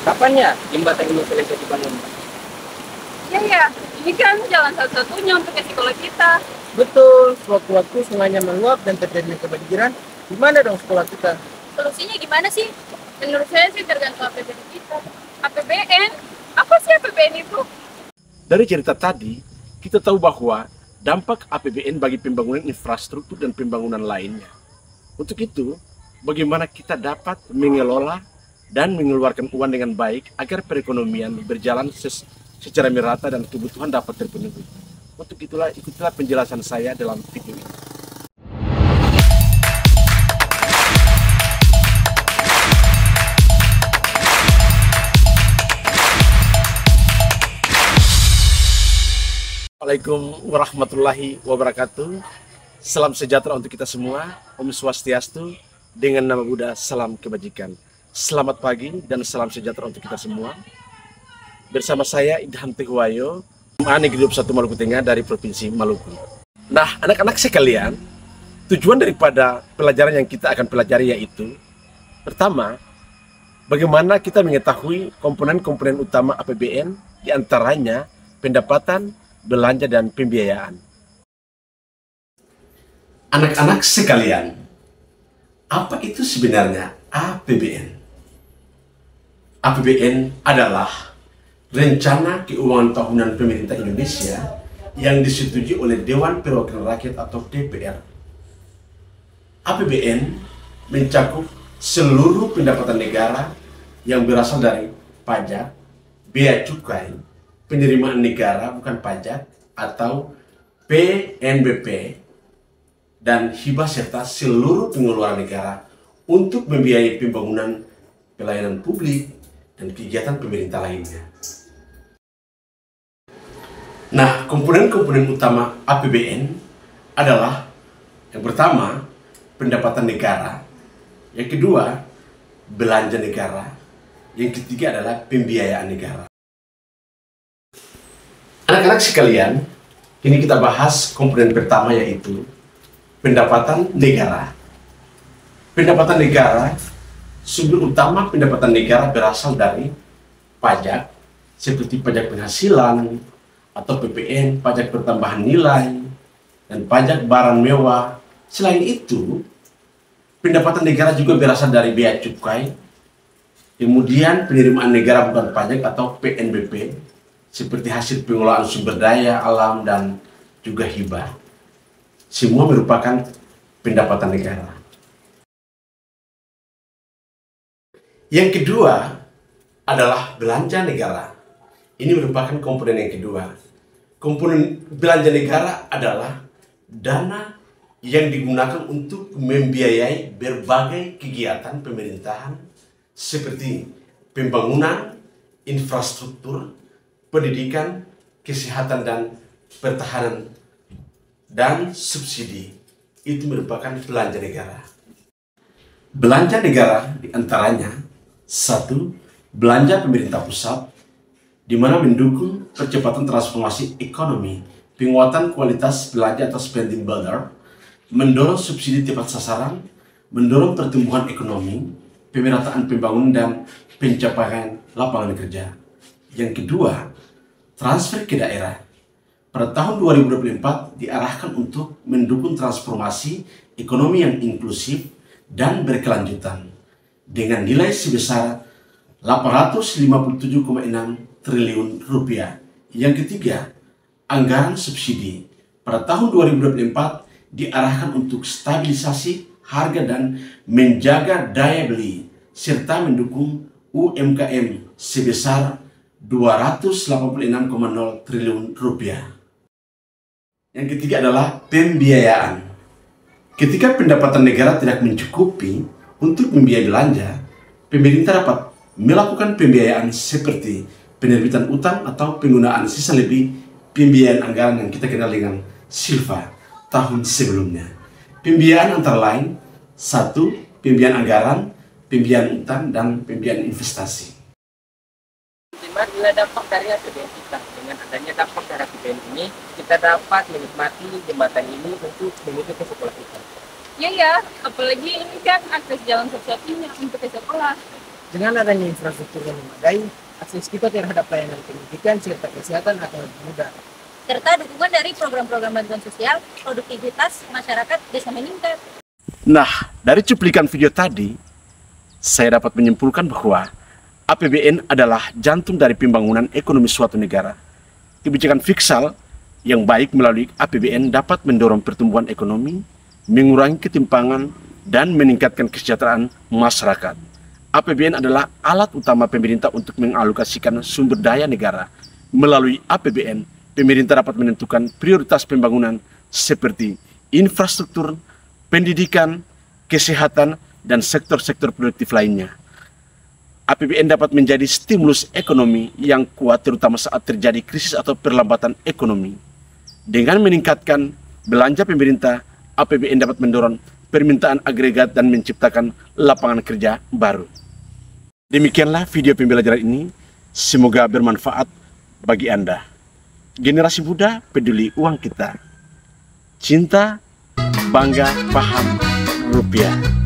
Kapan ya jembatan ini selesai dibangun? Iya ya, ini kan jalan satu-satunya untuk ke sekolah kita. Betul, sewaktu-waktu sungainya meluap dan terjadi kebanjiran, gimana dong sekolah kita? Solusinya gimana sih? Menurut saya sih tergantung APBN kita. APBN? Apa sih APBN itu? Dari cerita tadi, kita tahu bahwa dampak APBN bagi pembangunan infrastruktur dan pembangunan lainnya. Untuk itu, bagaimana kita dapat mengelola dan mengeluarkan uang dengan baik agar perekonomian berjalan secara merata dan kebutuhan dapat terpenuhi. Untuk itulah, ikutilah penjelasan saya dalam video ini. Assalamualaikum warahmatullahi wabarakatuh. Salam sejahtera untuk kita semua. Om Swastiastu. Dengan nama Buddha, salam kebajikan. Selamat pagi dan salam sejahtera untuk kita semua. Bersama saya Idham Tehuwayo, SMA Negeri 21 Maluku Tengah dari Provinsi Maluku. Nah, anak-anak sekalian, tujuan daripada pelajaran yang kita akan pelajari yaitu pertama, bagaimana kita mengetahui komponen-komponen utama APBN, diantaranya pendapatan, belanja, dan pembiayaan. Anak-anak sekalian, apa itu sebenarnya APBN? APBN adalah Rencana Keuangan Tahunan Pemerintah Indonesia yang disetujui oleh Dewan Perwakilan Rakyat atau DPR. APBN mencakup seluruh pendapatan negara yang berasal dari pajak, bea cukai, penerimaan negara bukan pajak atau PNBP, dan hibah serta seluruh pengeluaran negara untuk membiayai pembangunan pelayanan publik dan kegiatan pemerintah lainnya. Nah, komponen-komponen utama APBN adalah yang pertama, pendapatan negara, yang kedua, belanja negara, yang ketiga adalah pembiayaan negara. Anak-anak sekalian, kini kita bahas komponen pertama yaitu pendapatan negara. Pendapatan negara, sumber utama pendapatan negara berasal dari pajak, seperti pajak penghasilan, atau PPN, pajak pertambahan nilai, dan pajak barang mewah. Selain itu, pendapatan negara juga berasal dari bea cukai, kemudian penerimaan negara bukan pajak atau PNBP, seperti hasil pengelolaan sumber daya alam dan juga hibah. Semua merupakan pendapatan negara. Yang kedua adalah belanja negara. Ini merupakan komponen yang kedua. Komponen belanja negara adalah dana yang digunakan untuk membiayai berbagai kegiatan pemerintahan seperti pembangunan, infrastruktur, pendidikan, kesehatan dan pertahanan, dan subsidi. Itu merupakan belanja negara. Belanja negara diantaranya satu, belanja pemerintah pusat, di mana mendukung percepatan transformasi ekonomi, penguatan kualitas belanja atau spending border, mendorong subsidi tepat sasaran, mendorong pertumbuhan ekonomi, pemerataan pembangunan dan pencapaian lapangan kerja. Yang kedua, transfer ke daerah. Pada tahun 2024 diarahkan untuk mendukung transformasi ekonomi yang inklusif dan berkelanjutan dengan nilai sebesar 857,6 triliun rupiah. Yang ketiga, anggaran subsidi. Pada tahun 2024 diarahkan untuk stabilisasi harga dan menjaga daya beli serta mendukung UMKM sebesar 286,0 triliun rupiah. Yang ketiga adalah pembiayaan. Ketika pendapatan negara tidak mencukupi untuk membiayai belanja, pemerintah dapat melakukan pembiayaan seperti penerbitan utang atau penggunaan sisa lebih pembiayaan anggaran yang kita kenal dengan silva tahun sebelumnya. Pembiayaan antara lain, satu, pembiayaan anggaran, pembiayaan utang, dan pembiayaan investasi. Bila dampak dari APBN kita, dengan adanya dampak dari APBN ini, kita dapat menikmati jembatan ini untuk menuju ke sekolah kita. Iya ya, apalagi ini kan akses jalan satu-satunya untuk ke sekolah. Dengan adanya infrastruktur yang memadai, akses kita terhadap layanan pendidikan serta kesehatan akan lebih mudah. Serta dukungan dari program-program bantuan sosial, produktivitas masyarakat bisa meningkat. Nah, dari cuplikan video tadi, saya dapat menyimpulkan bahwa APBN adalah jantung dari pembangunan ekonomi suatu negara. Kebijakan fiskal yang baik melalui APBN dapat mendorong pertumbuhan ekonomi, mengurangi ketimpangan, dan meningkatkan kesejahteraan masyarakat. APBN adalah alat utama pemerintah untuk mengalokasikan sumber daya negara. Melalui APBN, pemerintah dapat menentukan prioritas pembangunan seperti infrastruktur, pendidikan, kesehatan, dan sektor-sektor produktif lainnya. APBN dapat menjadi stimulus ekonomi yang kuat terutama saat terjadi krisis atau perlambatan ekonomi. Dengan meningkatkan belanja pemerintah, APBN dapat mendorong permintaan agregat dan menciptakan lapangan kerja baru. Demikianlah video pembelajaran ini, semoga bermanfaat bagi Anda. Generasi muda peduli uang kita. Cinta, bangga, paham, rupiah.